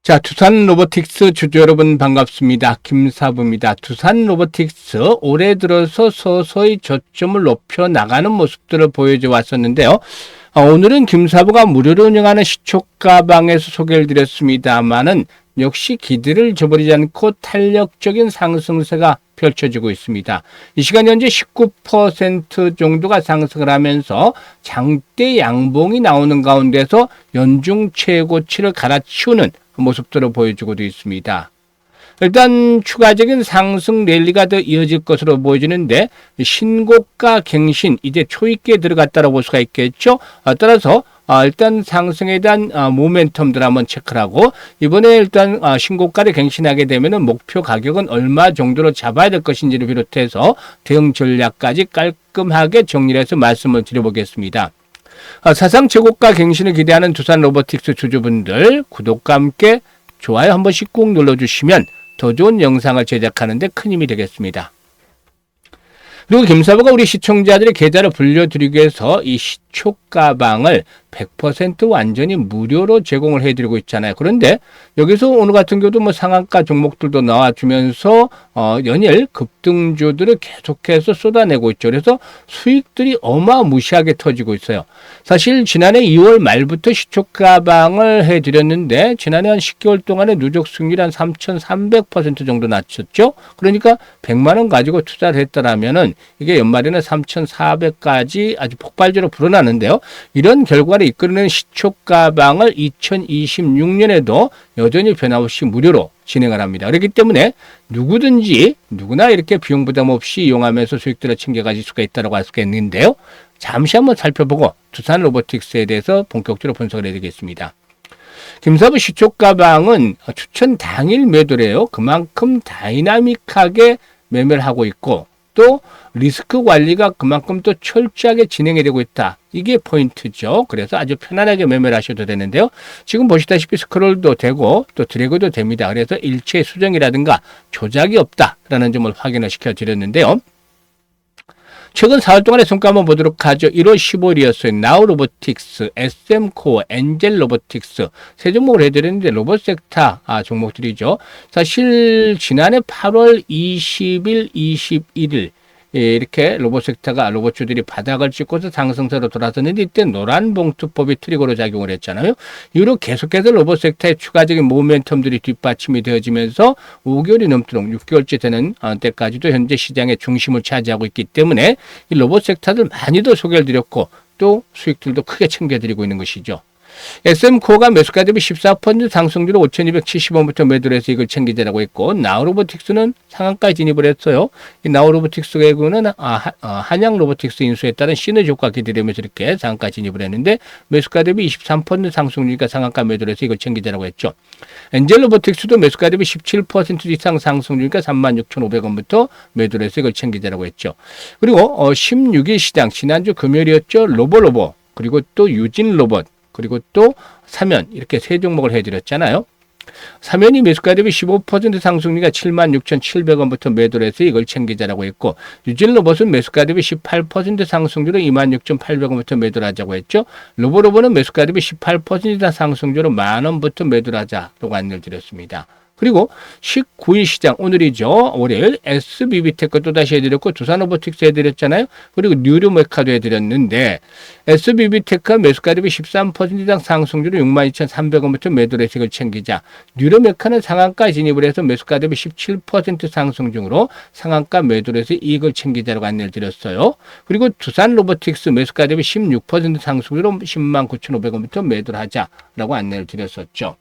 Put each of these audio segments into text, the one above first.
자, 두산 로보틱스 주주 여러분 반갑습니다. 김사부입니다. 두산 로보틱스 올해 들어서 서서히 저점을 높여 나가는 모습들을 보여줘 왔었는데요. 오늘은 김사부가 무료로 운영하는 시초가방에서 소개를 드렸습니다만은 역시 기대를 저버리지 않고 탄력적인 상승세가 펼쳐지고 있습니다. 이 시간 현재 19% 정도가 상승을 하면서 장대 양봉이 나오는 가운데서 연중 최고치를 갈아치우는 모습들을 보여주고도 있습니다. 일단 추가적인 상승 랠리가 더 이어질 것으로 보여지는데 신고가 갱신 이제 초입기에 들어갔다고 볼 수가 있겠죠. 따라서 일단 상승에 대한 모멘텀들 한번 체크를 하고 이번에 일단 신고가를 갱신하게 되면은 목표 가격은 얼마 정도로 잡아야 될 것인지를 비롯해서 대응 전략까지 깔끔하게 정리를 해서 말씀을 드려보겠습니다. 사상 최고가 갱신을 기대하는 두산 로보틱스 주주분들 구독과 함께 좋아요 한 번씩 꾹 눌러주시면 더 좋은 영상을 제작하는 데 큰 힘이 되겠습니다. 그리고 김사부가 우리 시청자들의 계좌를 불려드리기 위해서 이 시초가방을 100% 완전히 무료로 제공을 해드리고 있잖아요. 그런데 여기서 오늘 같은 경우도 뭐 상한가 종목들도 나와주면서 연일 급등주들을 계속해서 쏟아내고 있죠. 그래서 수익들이 어마무시하게 터지고 있어요. 사실 지난해 2월 말부터 시초가방을 해드렸는데 지난해 한 10개월 동안에 누적 수익률 한 3,300% 정도 낮췄죠. 그러니까 100만 원 가지고 투자를 했더라면은 이게 연말에는 3,400까지 아주 폭발적으로 불어나는데요. 이런 결과를 이끌어낸 시초가방을 2026년에도 여전히 변함없이 무료로 진행을 합니다. 그렇기 때문에 누구나 이렇게 비용 부담 없이 이용하면서 수익들을 챙겨가실 수가 있다고 할 수가 있는데요. 잠시 한번 살펴보고 두산 로보틱스에 대해서 본격적으로 분석을 해드리겠습니다. 김사부 시초가방은 추천 당일 매도래요. 그만큼 다이나믹하게 매매를 하고 있고 또 리스크 관리가 그만큼 또 철저하게 진행이 되고 있다. 이게 포인트죠. 그래서 아주 편안하게 매매를 하셔도 되는데요. 지금 보시다시피 스크롤도 되고 또 드래그도 됩니다. 그래서 일체 수정이라든가 조작이 없다라는 점을 확인을 시켜드렸는데요. 최근 4월 동안의 성과 한번 보도록 하죠. 1월 15일이었어요. 나우로보틱스, SM코어, 엔젤로보틱스 세 종목을 해드렸는데 로봇 섹터 종목들이죠. 사실 지난해 8월 20일, 21일 이렇게 로봇 섹터가 로봇주들이 바닥을 찍고서 상승세로 돌아섰는데 이때 노란 봉투법이 트리거로 작용을 했잖아요. 이후로 계속해서 로봇 섹터의 추가적인 모멘텀들이 뒷받침이 되어지면서 5개월이 넘도록 6개월째 되는 때까지도 현재 시장의 중심을 차지하고 있기 때문에 이 로봇 섹터들 많이도 소개를 드렸고 또 수익들도 크게 챙겨드리고 있는 것이죠. SM코어가 매수가 대비 14% 상승률로 5,270원부터 매도를 해서 이걸 챙기자라고 했고 나우로보틱스는 상한가에 진입을 했어요. 이 나우로보틱스의 경우는 한양로보틱스 인수에 따른 시너지 효과 기대되면서 이렇게 상한가 진입을 했는데 매수가 대비 23% 상승률이니까 상한가 매도를 해서 이걸 챙기자라고 했죠. 엔젤로보틱스도 매수가 대비 17% 이상 상승률이니까 36,500원부터 매도를 해서 이걸 챙기자라고 했죠. 그리고 16일 시장 지난주 금요일이었죠. 로보로보 그리고 또 유진로봇 그리고 또 사면 이렇게 세 종목을 해드렸잖아요. 사면이 매수가 대비 15% 상승률이니까 76,700원부터 매도를 해서 이걸 챙기자라고 했고 유진로봇은 매수가 대비 18% 상승률로 26,800원부터 매도를 하자고 했죠. 로보로보는 매수가 대비 18% 상승률로 만원부터 매도를 하자라고 안내를 드렸습니다. 그리고 19일 시장 오늘이죠. 월요일 SBB테크 또다시 해드렸고 두산로보틱스 해드렸잖아요. 그리고 뉴로메카도 해드렸는데 SBB테크가 매수가 대비 13% 이상 상승률로 62,300원부터 매도를 해서 이걸 챙기자. 뉴로메카는 상한가 진입을 해서 매수가 대비 17% 상승 중으로 상한가 매도를 해서 이익을 챙기자라고 안내를 드렸어요. 그리고 두산로보틱스 매수가 대비 16% 상승률로 109,500원부터 매도를 하자라고 안내를 드렸었죠.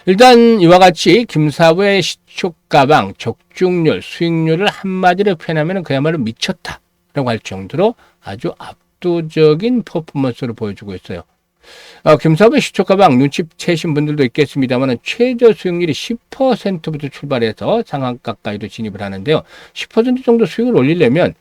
일단 이와 같이 김사부의 시초가방 적중률, 수익률을 한마디로 표현하면 그야말로 미쳤다라고 할 정도로 아주 압도적인 퍼포먼스를 보여주고 있어요. 김사부의 시초가방 눈치채신 분들도 있겠습니다만 최저 수익률이 10%부터 출발해서 상한가까지도 진입을 하는데요. 10% 정도 수익을 올리려면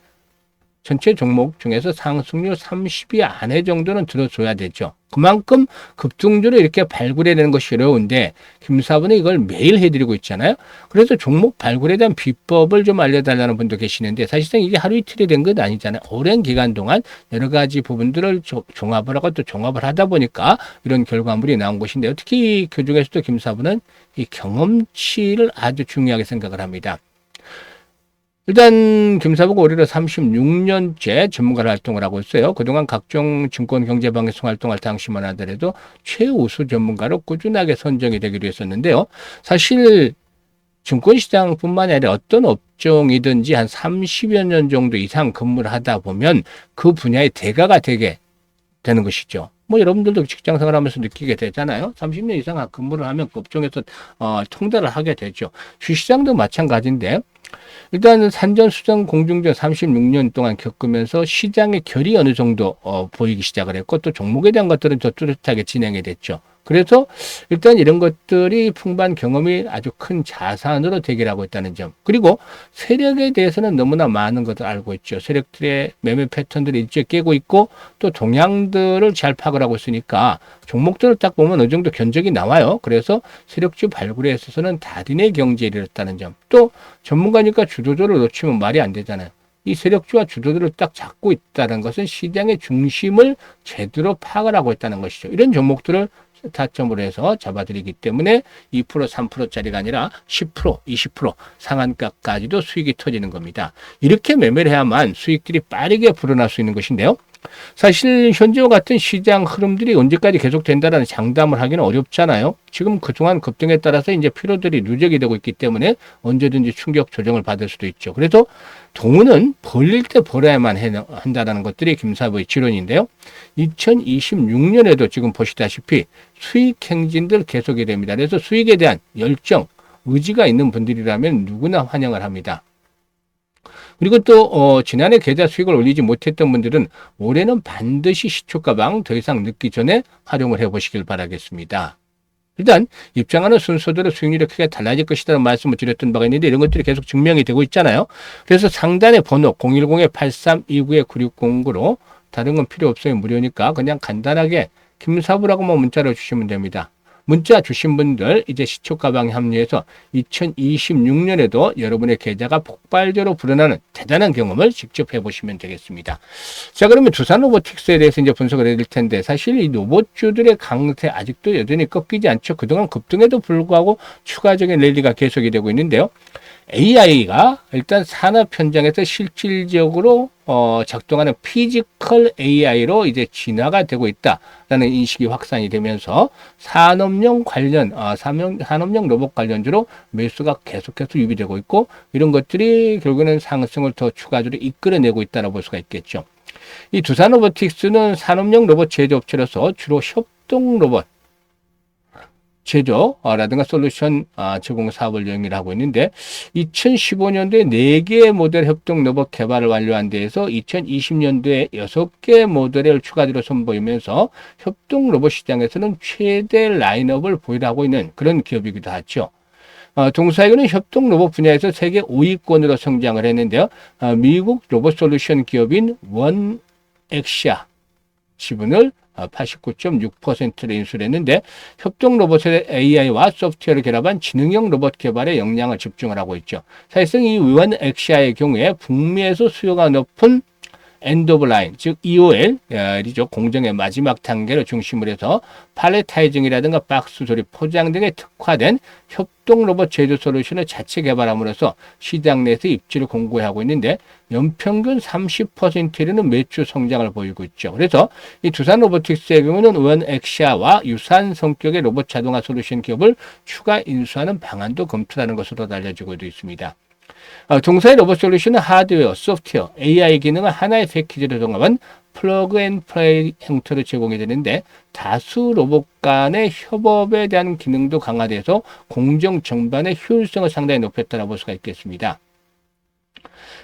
전체 종목 중에서 상승률 30위 안에 정도는 들어줘야 되죠. 그만큼 급등주를 이렇게 발굴해내는 것이 어려운데 김사부는 이걸 매일 해드리고 있잖아요. 그래서 종목 발굴에 대한 비법을 좀 알려달라는 분도 계시는데 사실상 이게 하루 이틀이 된 건 아니잖아요. 오랜 기간 동안 여러 가지 부분들을 종합을 하고 또 종합을 하다 보니까 이런 결과물이 나온 것인데 특히 그 중에서도 김사부는 이 경험치를 아주 중요하게 생각을 합니다. 일단 김사부가 올해로 36년째 전문가로 활동을 하고 있어요. 그동안 각종 증권 경제 방송 활동할 당시만 하더라도 최우수 전문가로 꾸준하게 선정이 되기로 했었는데요. 사실 증권시장뿐만 아니라 어떤 업종이든지 한 30여 년 정도 이상 근무를 하다 보면 그 분야의 대가가 되게 되는 것이죠. 뭐 여러분들도 직장 생활하면서 느끼게 되잖아요. 30년 이상 근무를 하면 그 업종에서 통달을 하게 되죠. 주시장도 마찬가지인데 일단 산전수전 공중전 36년 동안 겪으면서 시장의 결이 어느 정도 보이기 시작을 했고 또 종목에 대한 것들은 더 뚜렷하게 진행이 됐죠. 그래서 일단 이런 것들이 풍부한 경험이 아주 큰 자산으로 대결하고 있다는 점. 그리고 세력에 대해서는 너무나 많은 것을 알고 있죠. 세력들의 매매 패턴들이 일찍 깨고 있고 또 동향들을 잘 파악을 하고 있으니까 종목들을 딱 보면 어느 정도 견적이 나와요. 그래서 세력주 발굴에 있어서는 달인의 경지에 이르렀다는 점. 또 전문가니까 주도주를 놓치면 말이 안 되잖아요. 이 세력주와 주도들을 딱 잡고 있다는 것은 시장의 중심을 제대로 파악을 하고 있다는 것이죠. 이런 종목들을 타점으로 해서 잡아드리기 때문에 2%, 3%짜리가 아니라 10%, 20% 상한가까지도 수익이 터지는 겁니다. 이렇게 매매를 해야만 수익들이 빠르게 불어날 수 있는 것인데요. 사실 현재와 같은 시장 흐름들이 언제까지 계속된다는 장담을 하기는 어렵잖아요. 지금 그동안 급등에 따라서 이제 피로들이 누적이 되고 있기 때문에 언제든지 충격 조정을 받을 수도 있죠. 그래서 돈은 벌릴 때 벌어야만 한다는 것들이 김사부의 지론인데요. 2026년에도 지금 보시다시피 수익 행진들 계속이 됩니다. 그래서 수익에 대한 열정, 의지가 있는 분들이라면 누구나 환영을 합니다. 그리고 또 지난해 계좌 수익을 올리지 못했던 분들은 올해는 반드시 시초가방 더 이상 늦기 전에 활용을 해보시길 바라겠습니다. 일단 입장하는 순서대로 수익률이 크게 달라질 것이라는 말씀을 드렸던 바가 있는데 이런 것들이 계속 증명이 되고 있잖아요. 그래서 상단의 번호 010-8329-9609로 다른 건 필요 없어요. 무료니까 그냥 간단하게 김사부라고만 문자로 주시면 됩니다. 문자 주신 분들 이제 시초가방에 합류해서 2026년에도 여러분의 계좌가 폭발적으로 불어나는 대단한 경험을 직접 해보시면 되겠습니다. 자, 그러면 두산 로보틱스에 대해서 이제 분석을 해드릴 텐데 사실 이 로봇주들의 강세 아직도 여전히 꺾이지 않죠. 그동안 급등에도 불구하고 추가적인 랠리가 계속이 되고 있는데요. AI가 일단 산업 현장에서 실질적으로 작동하는 피지컬 AI로 이제 진화가 되고 있다라는 인식이 확산이 되면서 산업용 관련, 산업용 로봇 관련주로 매수가 계속해서 유입되고 있고 이런 것들이 결국에는 상승을 더 추가적으로 이끌어내고 있다고 볼 수가 있겠죠. 이 두산 로보틱스는 산업용 로봇 제조업체로서 주로 협동 로봇 제조라든가 솔루션 제공 사업을 영위를 하고 있는데 2015년도에 4개의 모델 협동 로봇 개발을 완료한 데에서 2020년도에 6개 모델을 추가적으로 선보이면서 협동 로봇 시장에서는 최대 라인업을 보유하고 있는 그런 기업이기도 하죠. 동사이거는 협동 로봇 분야에서 세계 5위권으로 성장을 했는데요. 미국 로봇 솔루션 기업인 원엑시아 지분을 89.6%를 인수를 했는데 협동 로봇의 AI와 소프트웨어를 결합한 지능형 로봇 개발에 역량을 집중을 하고 있죠. 사실상 이 원엑시아의 경우에 북미에서 수요가 높은 엔드 오브 라인, 즉 EOL이죠. 공정의 마지막 단계를 중심으로 해서 팔레타이징이라든가 박스 조립, 포장 등에 특화된 협동 로봇 제조 솔루션을 자체 개발함으로써 시장 내에서 입지를 공고하고 있는데 연평균 30%에 이르는 매출 성장을 보이고 있죠. 그래서 이 두산 로보틱스의 경우는 원엑시아와 유사한 성격의 로봇 자동화 솔루션 기업을 추가 인수하는 방안도 검토하는 것으로 알려지고 있습니다. 동사의 로봇 솔루션은 하드웨어, 소프트웨어, AI 기능을 하나의 패키지로 종합한 플러그 앤 플레이 형태로 제공이 되는데 다수 로봇 간의 협업에 대한 기능도 강화돼서 공정 전반의 효율성을 상당히 높였다고 볼 수가 있겠습니다.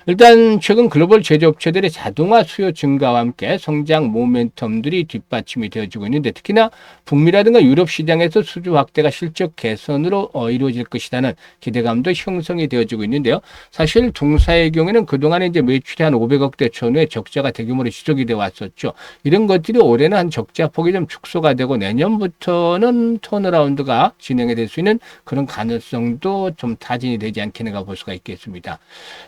일단 최근 글로벌 제조업체들의 자동화 수요 증가와 함께 성장 모멘텀들이 뒷받침이 되어지고 있는데 특히나 북미라든가 유럽 시장에서 수주 확대가 실적 개선으로 이루어질 것이라는 기대감도 형성이 되어지고 있는데요. 사실 동사의 경우에는 그동안에 이제 매출이 한 500억대 전후에 적자가 대규모로 지속이 되어 왔었죠. 이런 것들이 올해는 한 적자 폭이 좀 축소가 되고 내년부터는 턴어라운드가 진행이 될 수 있는 그런 가능성도 좀 타진이 되지 않겠는가 볼 수가 있겠습니다.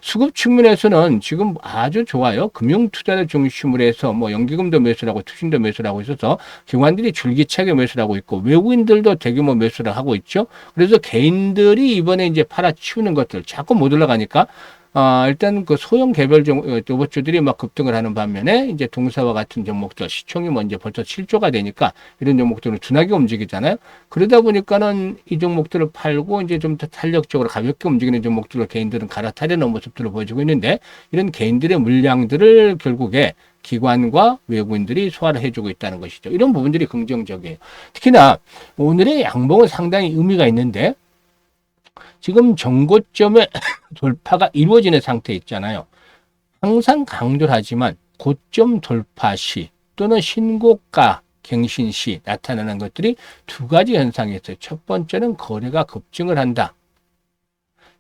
수급 측면에서는 지금 아주 좋아요. 금융 투자를 중심으로 해서 뭐 연기금도 매수를 하고 투신도 매수를 하고 있어서 기관들이 줄기차게 매수를 하고 있고 외국인들도 대규모 매수를 하고 있죠. 그래서 개인들이 이번에 이제 팔아치우는 것들 자꾸 못 올라가니까 일단 그 소형 개별 로봇주들이 막 급등을 하는 반면에 이제 동사와 같은 종목들 시총이 먼저 벌써 7조가 되니까 이런 종목들은 둔하게 움직이잖아요. 그러다 보니까는 이 종목들을 팔고 이제 좀 더 탄력적으로 가볍게 움직이는 종목들을 개인들은 갈아타려는 모습들을 보여주고 있는데 이런 개인들의 물량들을 결국에 기관과 외국인들이 소화를 해주고 있다는 것이죠. 이런 부분들이 긍정적이에요. 특히나 오늘의 양봉은 상당히 의미가 있는데 지금 정고점의 돌파가 이루어지는 상태 있잖아요. 항상 강조를 하지만 고점 돌파 시 또는 신고가 갱신 시 나타나는 것들이 두 가지 현상이 있어요. 첫 번째는 거래가 급증을 한다.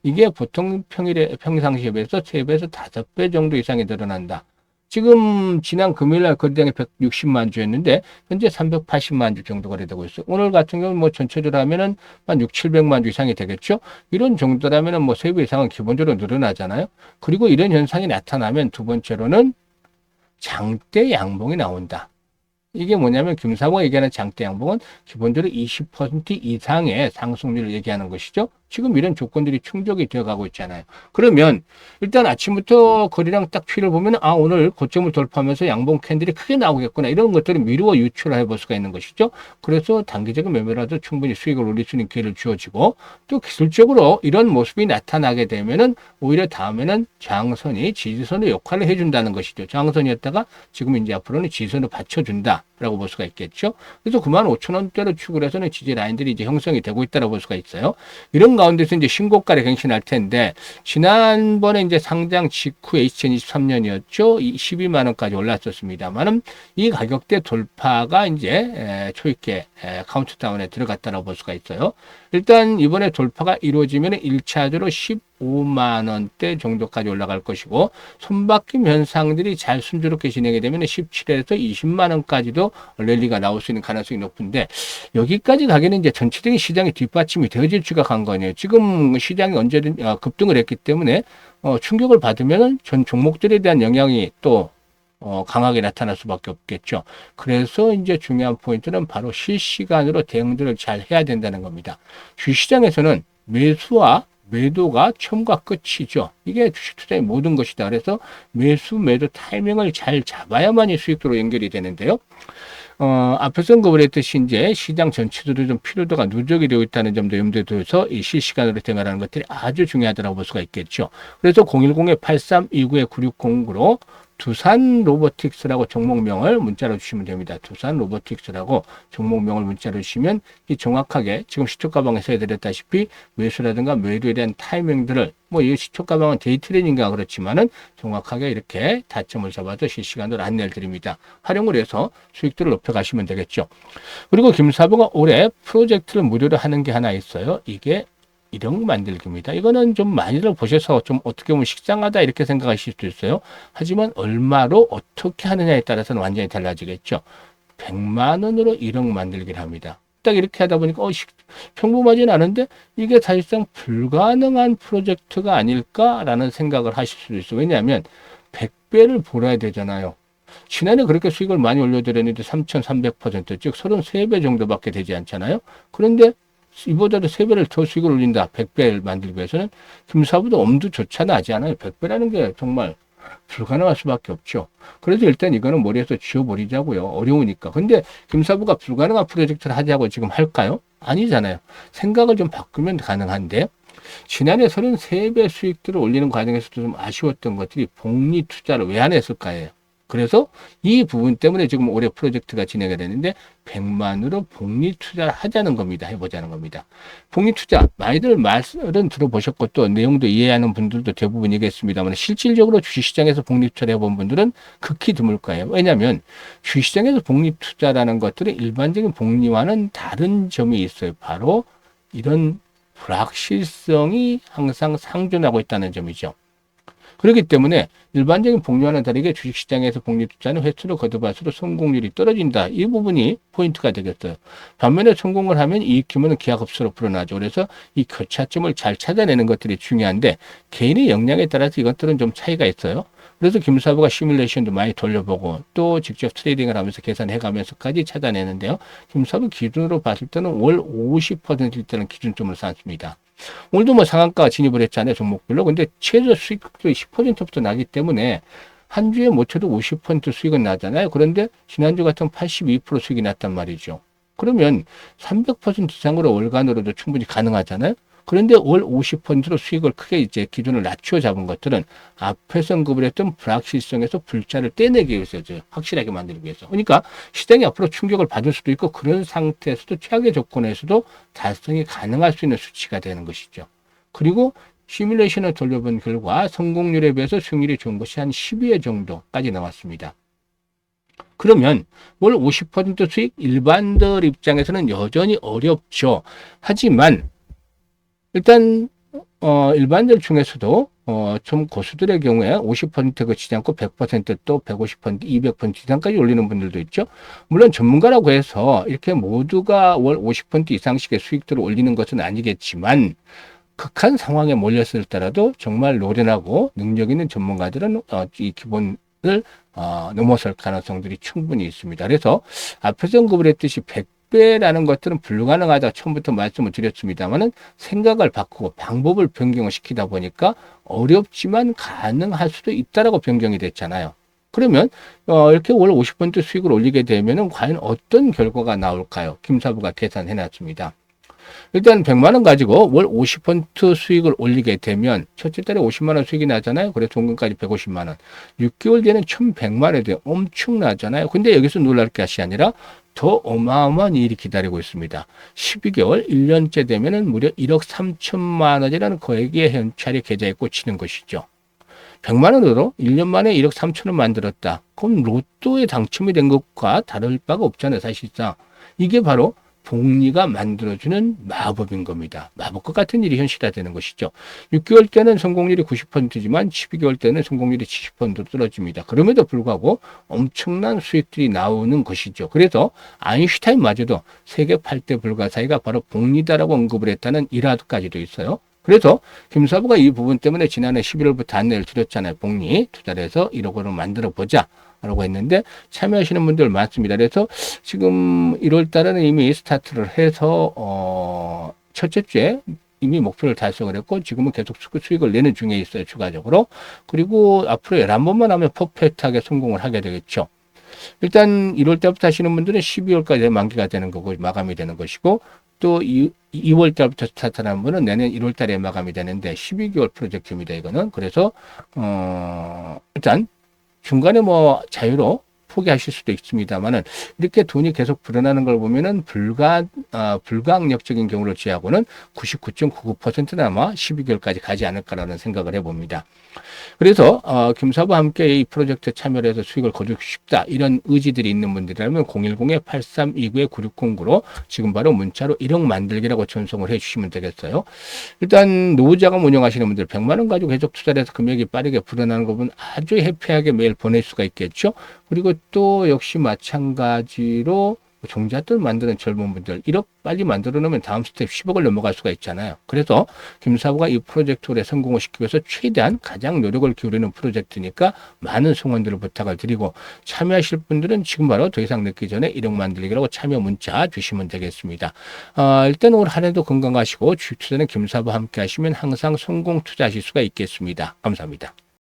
이게 보통 평상시에 비해서 3배에서 5배 정도 이상이 늘어난다. 지금 지난 금요일날 거래량이 160만 주였는데 현재 380만 주 정도 거래되고 있어요. 오늘 같은 경우는 뭐 전체적으로 하면은 한 6, 700만 주 이상이 되겠죠. 이런 정도라면은 뭐 3배 이상은 기본적으로 늘어나잖아요. 그리고 이런 현상이 나타나면 두 번째로는 장대 양봉이 나온다. 이게 뭐냐면 김사모가 얘기하는 장대 양봉은 기본적으로 20% 이상의 상승률을 얘기하는 것이죠. 지금 이런 조건들이 충족이 되어가고 있잖아요. 그러면 일단 아침부터 거래량 딱 추이를 보면 오늘 고점을 돌파하면서 양봉 캔들이 크게 나오겠구나 이런 것들을 미루어 유추를 해볼 수가 있는 것이죠. 그래서 단기적인 매매라도 충분히 수익을 올릴 수 있는 기회를 주어지고 또 기술적으로 이런 모습이 나타나게 되면은 오히려 다음에는 저항선이 지지선의 역할을 해준다는 것이죠. 저항선이었다가 지금 이제 앞으로는 지지선을 받쳐준다. 라고 볼 수가 있겠죠. 그래서 95,000원대로 축을 해서는 지지 라인들이 이제 형성이 되고 있다고 볼 수가 있어요. 이런 가운데서 이제 신고가를 갱신할 텐데, 지난번에 이제 상장 직후에 2023년이었죠. 12만 원까지 올랐었습니다만은 이 가격대 돌파가 이제 초입계 카운트다운에 들어갔다고 볼 수가 있어요. 일단 이번에 돌파가 이루어지면 1차적으로 15만 원대 정도까지 올라갈 것이고 손바뀜 현상들이 잘 순조롭게 진행이 되면 17에서 20만 원까지도 랠리가 나올 수 있는 가능성이 높은데 여기까지 가기는 이제 전체적인 시장이 뒷받침이 되어질 수가 간 거네요. 지금 시장이 언제든 급등을 했기 때문에 충격을 받으면 전 종목들에 대한 영향이 또 강하게 나타날 수밖에 없겠죠. 그래서 이제 중요한 포인트는 바로 실시간으로 대응들을 잘 해야 된다는 겁니다. 주식시장에서는 매수와 매도가 처음과 끝이죠. 이게 주식 투자의 모든 것이다. 그래서 매수, 매도 타이밍을 잘 잡아야만이 수익도로 연결이 되는데요. 앞에서 언급을 했듯이 이제 시장 전체적으로 좀 피로도가 누적이 되어 있다는 점도 염두에 두어서 이 실시간으로 대응하는 것들이 아주 중요하다고 볼 수가 있겠죠. 그래서 010-8329-9609로 두산 로보틱스라고 종목명을 문자로 주시면 됩니다. 두산 로보틱스라고 종목명을 문자로 주시면 이 정확하게 지금 시초가방에서 해드렸다시피 매수라든가 매도에 대한 타이밍들을 이 시초가방은 데이트레이닝가 그렇지만은 정확하게 이렇게 타점을 잡아서 실시간으로 안내를 드립니다. 활용을 해서 수익들을 높여가시면 되겠죠. 그리고 김사부가 올해 프로젝트를 무료로 하는 게 하나 있어요. 이게 1억 만들기입니다. 이거는 좀 많이들 보셔서 좀 어떻게 보면 식상하다 이렇게 생각하실 수도 있어요. 하지만 얼마로 어떻게 하느냐에 따라서는 완전히 달라지겠죠. 100만 원으로 1억 만들기를 합니다. 딱 이렇게 하다 보니까 평범하진 않은데 이게 사실상 불가능한 프로젝트가 아닐까라는 생각을 하실 수도 있어요. 왜냐하면 100배를 벌어야 되잖아요. 지난해 그렇게 수익을 많이 올려드렸는데 3,300%, 즉 33배 정도밖에 되지 않잖아요. 그런데 이보다도 3배를 더 수익을 올린다. 100배를 만들기 위해서는 김사부도 엄두조차 나지 않아요. 100배라는 게 정말 불가능할 수밖에 없죠. 그래서 일단 이거는 머리에서 지워버리자고요. 어려우니까. 근데 김사부가 불가능한 프로젝트를 하자고 지금 할까요? 아니잖아요. 생각을 좀 바꾸면 가능한데 지난해 33배 수익들을 올리는 과정에서도 좀 아쉬웠던 것들이 복리 투자를 왜 안 했을까요? 그래서 이 부분 때문에 지금 올해 프로젝트가 진행이 되는데 100만으로 복리 투자를 하자는 겁니다. 해보자는 겁니다. 복리 투자 많이들 말은 들어보셨고 또 내용도 이해하는 분들도 대부분이겠습니다만 실질적으로 주식시장에서 복리 투자를 해본 분들은 극히 드물 거예요. 왜냐하면 주식시장에서 복리 투자라는 것들은 일반적인 복리와는 다른 점이 있어요. 바로 이런 불확실성이 항상 상존하고 있다는 점이죠. 그렇기 때문에 일반적인 복리와는 다르게 주식시장에서 복리 투자는 횟수를 거듭할수록 성공률이 떨어진다. 이 부분이 포인트가 되겠어요. 반면에 성공을 하면 이익 규모는 기하급수로 불어나죠. 그래서 이 교차점을 잘 찾아내는 것들이 중요한데 개인의 역량에 따라서 이것들은 좀 차이가 있어요. 그래서 김사부가 시뮬레이션도 많이 돌려보고 또 직접 트레이딩을 하면서 계산해가면서까지 찾아내는데요. 김사부 기준으로 봤을 때는 월 50%일 때는 기준점을 삼습니다. 오늘도 뭐 상한가 진입을 했잖아요. 종목별로. 근데 최저 수익도 10%부터 나기 때문에 한 주에 못 쳐도 50% 수익은 나잖아요. 그런데 지난주 같은 82% 수익이 났단 말이죠. 그러면 300% 이상으로 월간으로도 충분히 가능하잖아요. 그런데 월 50%로 수익을 크게 이제 기준을 낮춰 잡은 것들은 앞에서 언급을 했던 불확실성에서 불자를 떼내기 위해서 확실하게 만들기 위해서. 그러니까 시장이 앞으로 충격을 받을 수도 있고 그런 상태에서도 최악의 조건에서도 달성이 가능할 수 있는 수치가 되는 것이죠. 그리고 시뮬레이션을 돌려본 결과 성공률에 비해서 수익률이 좋은 것이 한 12회 정도까지 나왔습니다. 그러면 월 50% 수익 일반들 입장에서는 여전히 어렵죠. 하지만 일단 일반들 중에서도 좀 고수들의 경우에 50% 그치지 않고 100%또 150%, 200% 이상까지 올리는 분들도 있죠. 물론 전문가라고 해서 이렇게 모두가 월 50% 이상씩의 수익들을 올리는 것은 아니겠지만 극한 상황에 몰렸을 때라도 정말 노련하고 능력 있는 전문가들은 이 기본을 넘어설 가능성들이 충분히 있습니다. 그래서 앞에서 언급을 했듯이 100배라는 것들은 불가능하다 처음부터 말씀을 드렸습니다만은 생각을 바꾸고 방법을 변경을 시키다 보니까 어렵지만 가능할 수도 있다라고 변경이 됐잖아요. 그러면 이렇게 월 50% 수익을 올리게 되면은 과연 어떤 결과가 나올까요? 김사부가 계산해 놨습니다. 일단 100만 원 가지고 월 50% 수익을 올리게 되면 첫째 달에 50만 원 수익이 나잖아요. 그래서 종금까지 150만 원. 6개월 뒤에는 1100만 원에 대해 엄청나잖아요. 근데 여기서 놀랄 것이 아니라 더 어마어마한 일이 기다리고 있습니다. 12개월, 1년째 되면은 무려 1억 3천만 원이라는 거액의 현찰이 계좌에 꽂히는 것이죠. 100만 원으로 1년 만에 1억 3천 원 만들었다. 그럼 로또에 당첨이 된 것과 다를 바가 없잖아요, 사실상. 이게 바로 복리가 만들어주는 마법인 겁니다. 마법과 같은 일이 현실화되는 것이죠. 6개월 때는 성공률이 90%지만 12개월 때는 성공률이 70%로 떨어집니다. 그럼에도 불구하고 엄청난 수익들이 나오는 것이죠. 그래서 아인슈타인마저도 세계 8대 불가사의가 바로 복리다라고 언급을 했다는 일화까지도 있어요. 그래서 김사부가 이 부분 때문에 지난해 11월부터 안내를 드렸잖아요. 복리 투자를 해서 1억 원을 만들어 보자 라고 했는데 참여하시는 분들 많습니다. 그래서 지금 1월 달에는 이미 스타트를 해서 첫째 주에 이미 목표를 달성을 했고 지금은 계속 수익을 내는 중에 있어요. 추가적으로. 그리고 앞으로 11번만 하면 퍼펙트하게 성공을 하게 되겠죠. 일단 1월 달부터 하시는 분들은 12월까지 만기가 되는 거고 마감이 되는 것이고 또 2월 달부터 스타트하는 분은 내년 1월 달에 마감이 되는데 12개월 프로젝트입니다. 이거는. 그래서 일단 중간에 뭐 자유로 포기하실 수도 있습니다만은 이렇게 돈이 계속 불어나는 걸 보면은 불가항력적인 경우를 제외하고는 99.99%는 아마 12개월까지 가지 않을까라는 생각을 해봅니다. 그래서 김사부와 함께 이 프로젝트에 참여를 해서 수익을 거두고 싶다 이런 의지들이 있는 분들이라면 010-8329-9609로 지금 바로 문자로 1억 만들기라고 전송을 해주시면 되겠어요. 일단 노후자금 운영하시는 분들 100만 원 가지고 계속 투자를 해서 금액이 빠르게 불어나는 거 보면 아주 해피하게 매일 보낼 수가 있겠죠. 그리고 또 역시 마찬가지로 종잣돈 만드는 젊은 분들 1억 빨리 만들어 놓으면 다음 스텝 10억을 넘어갈 수가 있잖아요. 그래서 김사부가 이 프로젝트에 성공을 시키기 위해서 최대한 가장 노력을 기울이는 프로젝트니까 많은 성원들을 부탁을 드리고 참여하실 분들은 지금 바로 더 이상 늦기 전에 1억 만들기라고 참여 문자 주시면 되겠습니다. 일단 올 한 해도 건강하시고 주식 투자는 김사부와 함께 하시면 항상 성공 투자하실 수가 있겠습니다. 감사합니다.